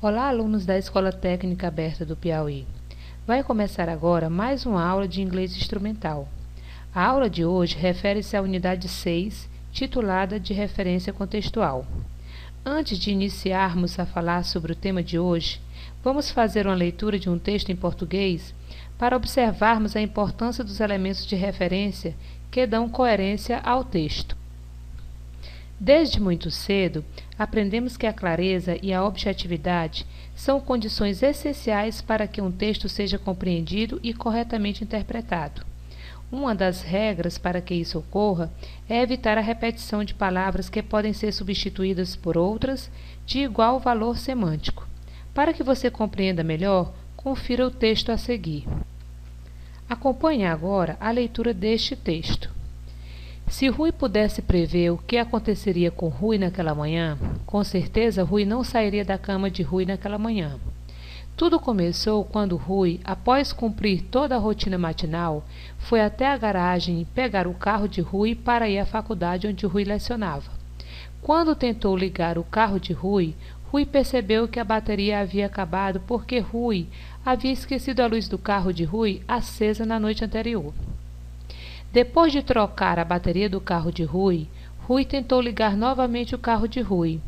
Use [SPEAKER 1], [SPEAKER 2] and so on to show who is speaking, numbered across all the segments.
[SPEAKER 1] Olá, alunos da Escola Técnica Aberta do Piauí. Vai começar agora mais uma aula de inglês instrumental. A aula de hoje refere-se à unidade 6, titulada de referência contextual. Antes de iniciarmos a falar sobre o tema de hoje, vamos fazer uma leitura de um texto em português para observarmos a importância dos elementos de referência que dão coerência ao texto. Desde muito cedo, aprendemos que a clareza e a objetividade são condições essenciais para que um texto seja compreendido e corretamente interpretado. Uma das regras para que isso ocorra é evitar a repetição de palavras que podem ser substituídas por outras de igual valor semântico. Para que você compreenda melhor, confira o texto a seguir. Acompanhe agora a leitura deste texto. Se Rui pudesse prever o que aconteceria com Rui naquela manhã, com certeza Rui não sairia da cama de Rui naquela manhã. Tudo começou quando Rui, após cumprir toda a rotina matinal, foi até a garagem pegar o carro de Rui para ir à faculdade onde Rui lecionava. Quando tentou ligar o carro de Rui, Rui percebeu que a bateria havia acabado porque Rui havia esquecido a luz do carro de Rui acesa na noite anterior. Depois de trocar a bateria do carro de Rui, Rui tentou ligar novamente o carro de Rui.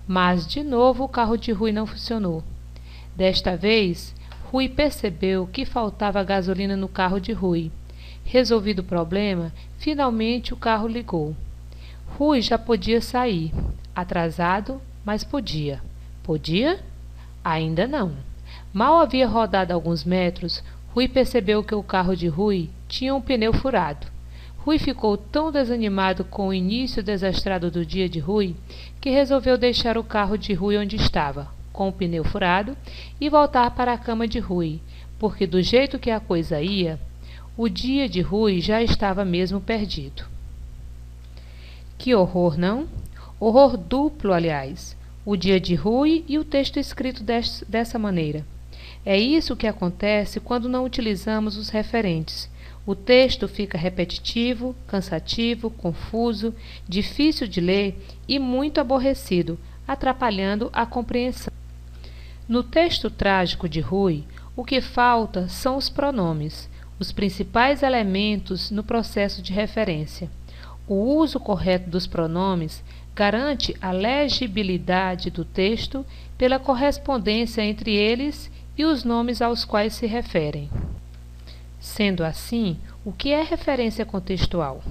[SPEAKER 1] Mas, de novo, o carro de Rui não funcionou. Desta vez, Rui percebeu que faltava gasolina no carro de Rui. Resolvido o problema, finalmente o carro ligou. Rui já podia sair. Atrasado, mas podia. Podia? Ainda não. Mal havia rodado alguns metros, Rui percebeu que o carro de Rui tinha um pneu furado. Rui ficou tão desanimado com o início desastrado do dia de Rui que resolveu deixar o carro de Rui onde estava, com o pneu furado, e voltar para a cama de Rui, porque do jeito que a coisa ia, o dia de Rui já estava mesmo perdido. Que horror, não? Horror duplo, aliás. O dia de Rui e o texto escrito dessa maneira. É isso que acontece quando não utilizamos os referentes. O texto fica repetitivo, cansativo, confuso, difícil de ler e muito aborrecido, atrapalhando a compreensão. No texto trágico de Rui, o que falta são os pronomes, os principais elementos no processo de referência. O uso correto dos pronomes garante a legibilidade do texto pela correspondência entre eles e os nomes aos quais se referem. Sendo assim, o que é referência contextual?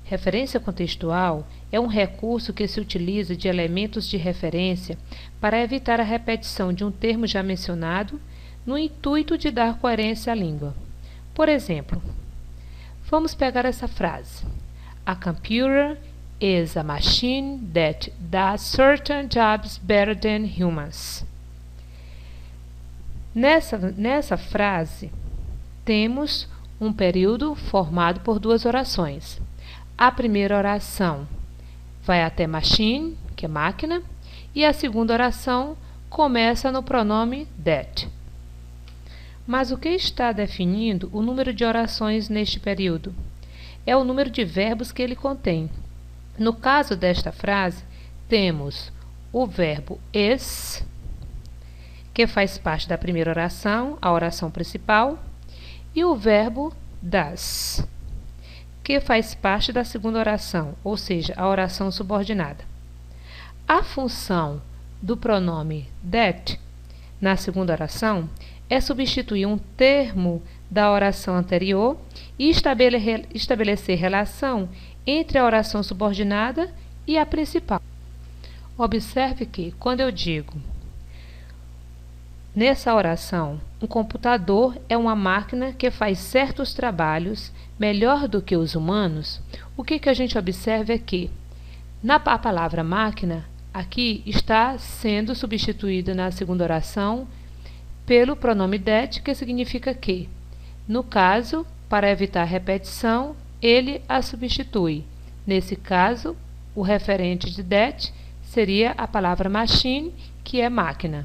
[SPEAKER 1] Referência contextual é um recurso que se utiliza de elementos de referência para evitar a repetição de um termo já mencionado, no intuito de dar coerência à língua. Por exemplo, vamos pegar essa frase. A computer is a machine that does certain jobs better than humans. Nessa frase, temos um período formado por duas orações. A primeira oração vai até machine, que é máquina, e a segunda oração começa no pronome that. Mas o que está definindo o número de orações neste período? É o número de verbos que ele contém. No caso desta frase, temos o verbo is, que faz parte da primeira oração, a oração principal, e o verbo does, que faz parte da segunda oração, ou seja, a oração subordinada. A função do pronome that na segunda oração é substituir um termo da oração anterior e estabelecer relação entre a oração subordinada e a principal. Observe que, quando eu digo nessa oração, um computador é uma máquina que faz certos trabalhos melhor do que os humanos, o que a gente observa é que a palavra máquina aqui está sendo substituída na segunda oração pelo pronome that, que significa que, no caso, para evitar repetição, ele a substitui. Nesse caso, o referente de that seria a palavra machine, que é máquina.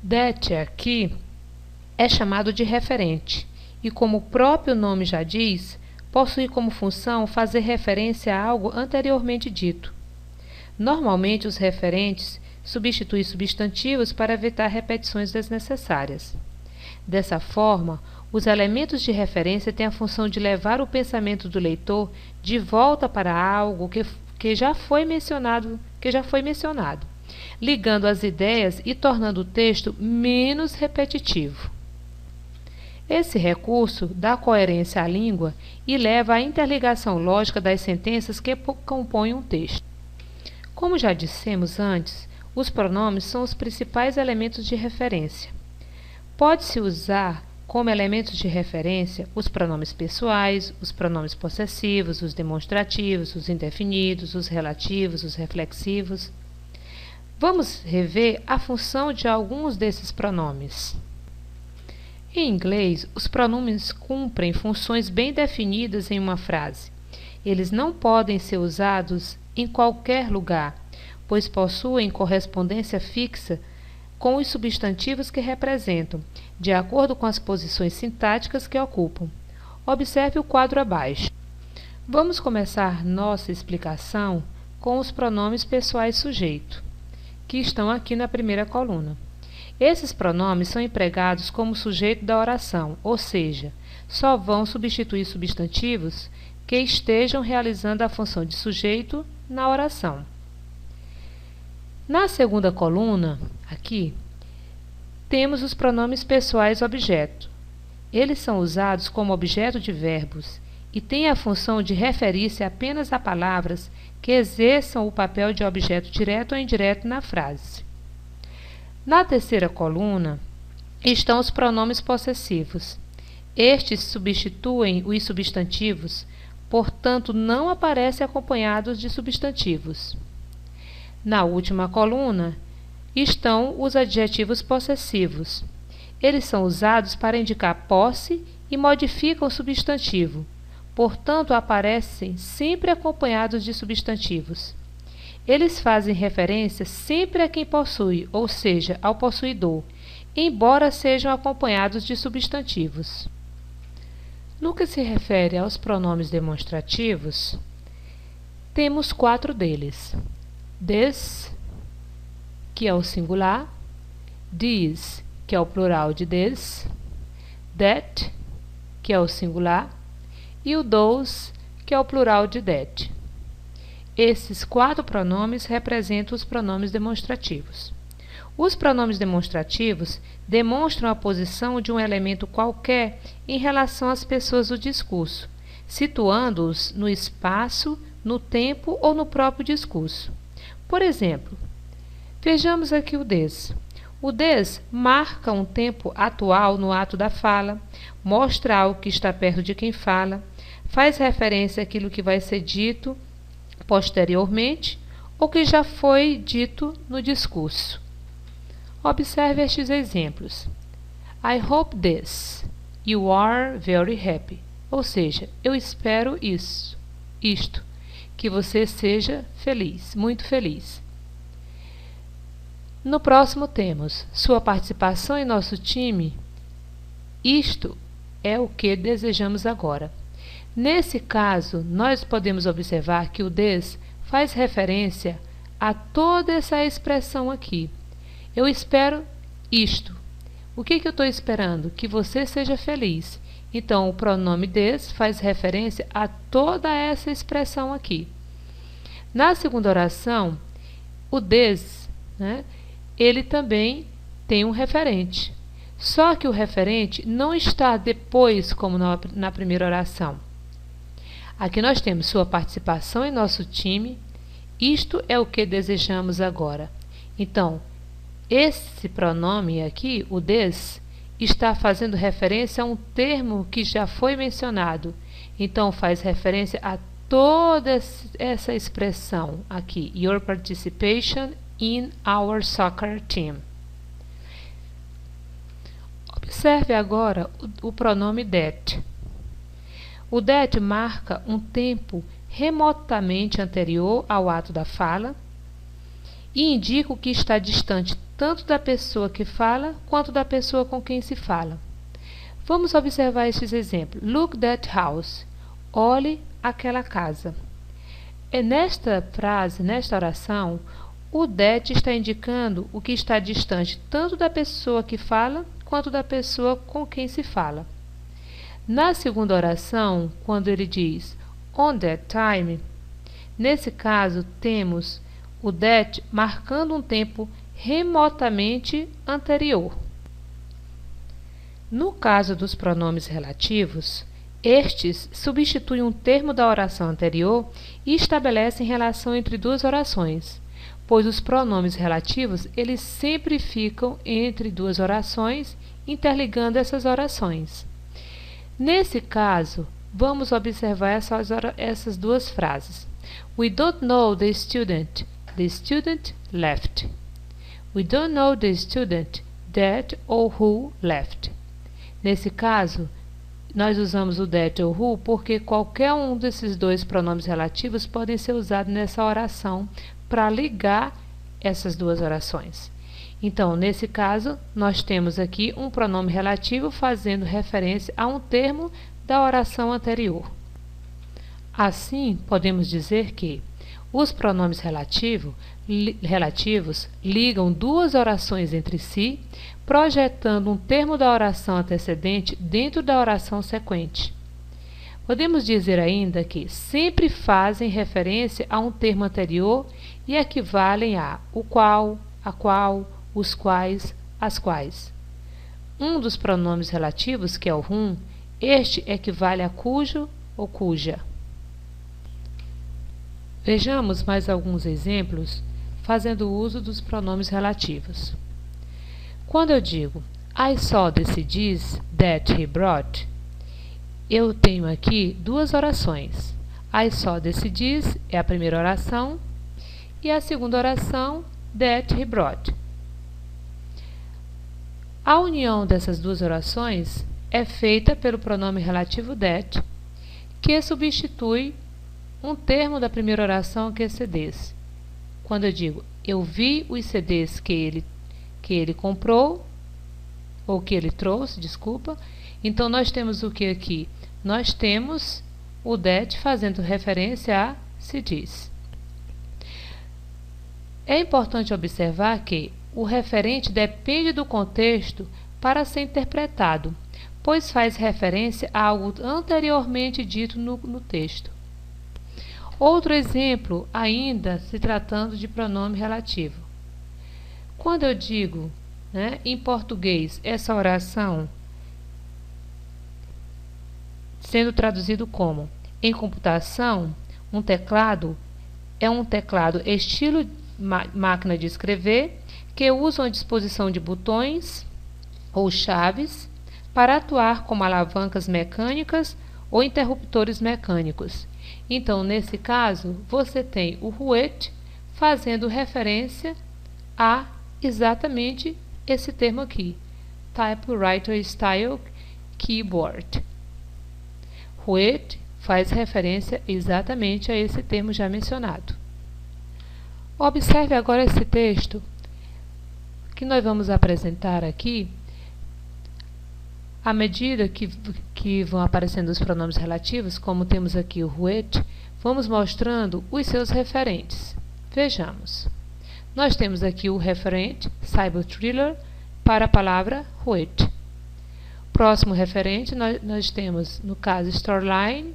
[SPEAKER 1] That aqui é chamado de referente e, como o próprio nome já diz, possui como função fazer referência a algo anteriormente dito. Normalmente, os referentes substituem substantivos para evitar repetições desnecessárias. Dessa forma, os elementos de referência têm a função de levar o pensamento do leitor de volta para algo que já foi mencionado, ligando as ideias e tornando o texto menos repetitivo. Esse recurso dá coerência à língua e leva à interligação lógica das sentenças que compõem um texto. Como já dissemos antes, os pronomes são os principais elementos de referência. Pode-se usar como elementos de referência os pronomes pessoais, os pronomes possessivos, os demonstrativos, os indefinidos, os relativos, os reflexivos. Vamos rever a função de alguns desses pronomes. Em inglês, os pronomes cumprem funções bem definidas em uma frase. Eles não podem ser usados em qualquer lugar, pois possuem correspondência fixa com os substantivos que representam, de acordo com as posições sintáticas que ocupam. Observe o quadro abaixo. Vamos começar nossa explicação com os pronomes pessoais sujeito, que estão aqui na primeira coluna. Esses pronomes são empregados como sujeito da oração, ou seja, só vão substituir substantivos que estejam realizando a função de sujeito na oração. Na segunda coluna, aqui, temos os pronomes pessoais objeto. Eles são usados como objeto de verbos e têm a função de referir-se apenas a palavras que exerçam o papel de objeto direto ou indireto na frase. Na terceira coluna estão os pronomes possessivos. Estes substituem os substantivos, portanto, não aparecem acompanhados de substantivos. Na última coluna estão os adjetivos possessivos. Eles são usados para indicar posse e modificam o substantivo, portanto, aparecem sempre acompanhados de substantivos. Eles fazem referência sempre a quem possui, ou seja, ao possuidor, embora sejam acompanhados de substantivos. No que se refere aos pronomes demonstrativos, temos 4 deles. This, que é o singular, these, que é o plural de this, that, que é o singular, e o those, que é o plural de that. Esses 4 pronomes representam os pronomes demonstrativos. Os pronomes demonstrativos demonstram a posição de um elemento qualquer em relação às pessoas do discurso, situando-os no espaço, no tempo ou no próprio discurso. Por exemplo, vejamos aqui o des. O des marca um tempo atual no ato da fala, mostra algo que está perto de quem fala, faz referência àquilo que vai ser dito posteriormente ou que já foi dito no discurso. Observe estes exemplos. I hope this. You are very happy. Ou seja, eu espero isto, que você seja feliz, muito feliz. No próximo temos sua participação em nosso time. Isto é o que desejamos agora. Nesse caso, nós podemos observar que o this faz referência a toda essa expressão aqui. Eu espero isto. O que eu estou esperando? Que você seja feliz. Então, o pronome this faz referência a toda essa expressão aqui. Na segunda oração, o this, ele também tem um referente. Só que o referente não está depois, como na primeira oração. Aqui nós temos sua participação em nosso time. Isto é o que desejamos agora. Então, esse pronome aqui, o this, está fazendo referência a um termo que já foi mencionado. Então, faz referência a toda essa expressão aqui. Your participation in our soccer team. Observe agora o pronome that. O that marca um tempo remotamente anterior ao ato da fala e indica o que está distante tanto da pessoa que fala quanto da pessoa com quem se fala. Vamos observar estes exemplos. Look that house. Olhe aquela casa. Nesta frase, nesta oração, o that está indicando o que está distante tanto da pessoa que fala quanto da pessoa com quem se fala. Na segunda oração, quando ele diz on that time, nesse caso temos o that marcando um tempo remotamente anterior. No caso dos pronomes relativos, estes substituem um termo da oração anterior e estabelecem relação entre duas orações, pois os pronomes relativos eles sempre ficam entre duas orações, interligando essas orações. Nesse caso, vamos observar essas duas frases. We don't know the student left. We don't know the student that or who left. Nesse caso, nós usamos o that ou who porque qualquer um desses dois pronomes relativos podem ser usados nessa oração para ligar essas duas orações. Então, nesse caso, nós temos aqui um pronome relativo fazendo referência a um termo da oração anterior. Assim, podemos dizer que os pronomes relativos ligam duas orações entre si, projetando um termo da oração antecedente dentro da oração sequente. Podemos dizer ainda que sempre fazem referência a um termo anterior e equivalem a o qual, a qual, os quais, as quais. Um dos pronomes relativos, que é o whom, este equivale a cujo ou cuja. Vejamos mais alguns exemplos fazendo uso dos pronomes relativos. Quando eu digo I saw the CDs that he brought, eu tenho aqui duas orações. I saw the CDs é a primeira oração e a segunda oração that he brought. A união dessas duas orações é feita pelo pronome relativo that, que substitui um termo da primeira oração que é CDs. Quando eu digo eu vi os CDs que ele comprou, ou que ele trouxe, desculpa, então nós temos o que aqui? Nós temos o that fazendo referência a CDs. É importante observar que o referente depende do contexto para ser interpretado, pois faz referência a algo anteriormente dito no texto. Outro exemplo, ainda se tratando de pronome relativo. Quando eu digo, em português, essa oração sendo traduzido como em computação, um teclado é um teclado estilo máquina de escrever que usa uma disposição de botões ou chaves para atuar como alavancas mecânicas ou interruptores mecânicos. Então, nesse caso, você tem o who/it fazendo referência a exatamente esse termo aqui, Typewriter Style Keyboard. Who/it faz referência exatamente a esse termo já mencionado. Observe agora esse texto que nós vamos apresentar aqui. À medida que vão aparecendo os pronomes relativos, como temos aqui o who/it, vamos mostrando os seus referentes. Vejamos. Nós temos aqui o referente Cyber Thriller para a palavra who/it. Próximo referente, nós temos, no caso, Storyline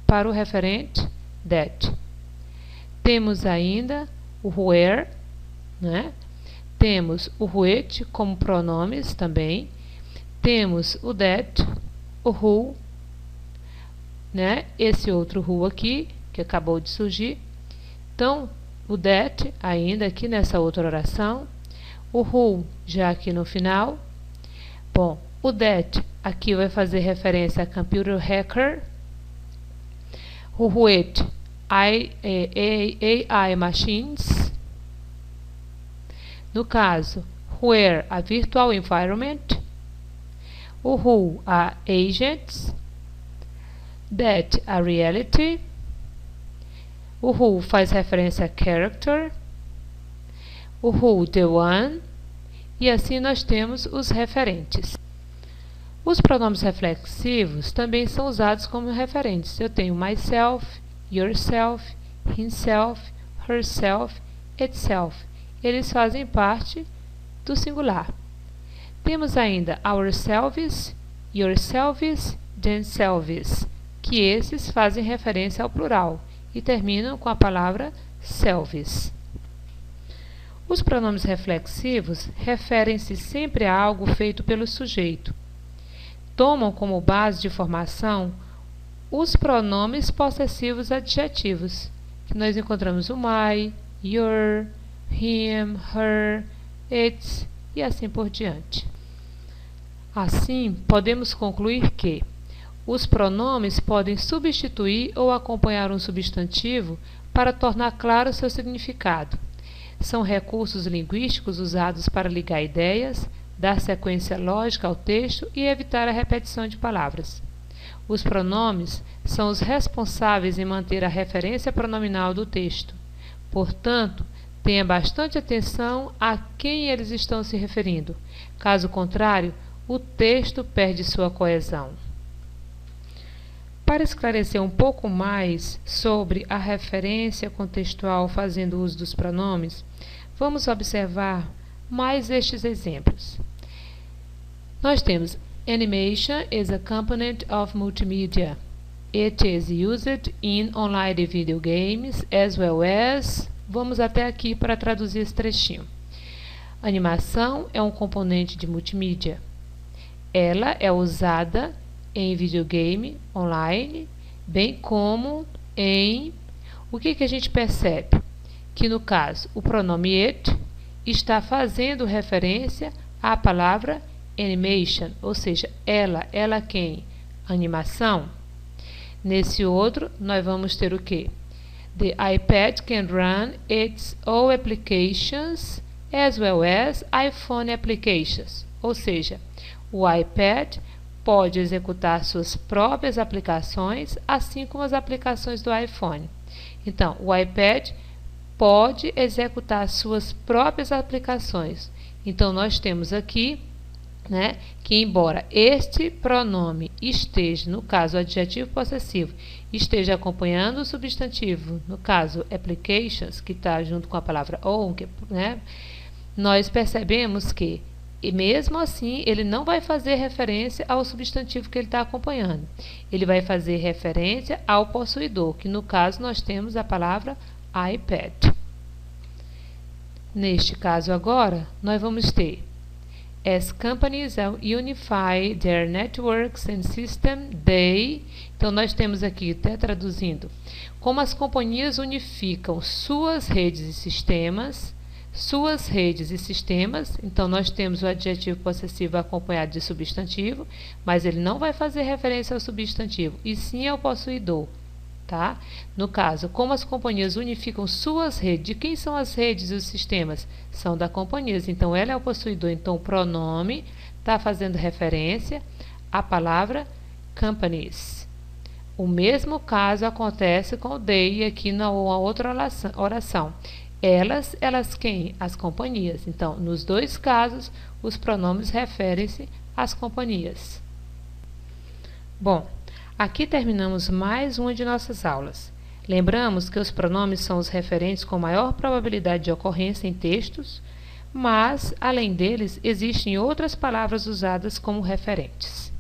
[SPEAKER 1] para o referente that. Temos ainda o where, temos o who/it como pronomes também. Temos o that, o who, esse outro who aqui, que acabou de surgir. Então, o that ainda aqui nessa outra oração. O who já aqui no final. Bom, o that aqui vai fazer referência a computer hacker. O who/it, AI machines. No caso, where, a virtual environment. O who, a agents. That, a reality. O who faz referência a character. O who, the one. E assim nós temos os referentes. Os pronomes reflexivos também são usados como referentes. Eu tenho myself, yourself, himself, herself, itself. Eles fazem parte do singular. Temos ainda ourselves, yourselves, themselves, que esses fazem referência ao plural e terminam com a palavra selves. Os pronomes reflexivos referem-se sempre a algo feito pelo sujeito. Tomam como base de formação os pronomes possessivos adjetivos, que nós encontramos o my, your, him, her, its e assim por diante. Assim, podemos concluir que os pronomes podem substituir ou acompanhar um substantivo para tornar claro seu significado. São recursos linguísticos usados para ligar ideias, dar sequência lógica ao texto e evitar a repetição de palavras. Os pronomes são os responsáveis em manter a referência pronominal do texto. Portanto, tenha bastante atenção a quem eles estão se referindo. Caso contrário, o texto perde sua coesão. Para esclarecer um pouco mais sobre a referência contextual fazendo uso dos pronomes, vamos observar mais estes exemplos. Nós temos animation is a component of multimedia. It is used in online video games as well as... Vamos até aqui para traduzir esse trechinho. Animação é um componente de multimídia. Ela é usada em videogame online, bem como em... O que a gente percebe? Que no caso, o pronome it está fazendo referência à palavra animation, ou seja, ela quem? Animação. Nesse outro, nós vamos ter o quê? The iPad can run its own applications as well as iPhone applications, ou seja, o iPad pode executar suas próprias aplicações, assim como as aplicações do iPhone. Então, o iPad pode executar suas próprias aplicações. Então, nós temos aqui, que embora este pronome esteja, no caso, o adjetivo possessivo, esteja acompanhando o substantivo, no caso, applications, que está junto com a palavra own, nós percebemos que, e mesmo assim, ele não vai fazer referência ao substantivo que ele está acompanhando. Ele vai fazer referência ao possuidor, que no caso nós temos a palavra iPad. Neste caso agora, nós vamos ter as companies unify their networks and system, they... Então, nós temos aqui, até traduzindo, como as companhias unificam suas redes e sistemas, então nós temos o adjetivo possessivo acompanhado de substantivo, mas ele não vai fazer referência ao substantivo, e sim ao possuidor, tá? No caso, como as companhias unificam suas redes, de quem são as redes e os sistemas? São da companhia, então ela é o possuidor, então o pronome está fazendo referência à palavra companies. O mesmo caso acontece com o they aqui na outra oração. Elas quem? As companhias. Então, nos dois casos, os pronomes referem-se às companhias. Bom, aqui terminamos mais uma de nossas aulas. Lembramos que os pronomes são os referentes com maior probabilidade de ocorrência em textos, mas, além deles, existem outras palavras usadas como referentes.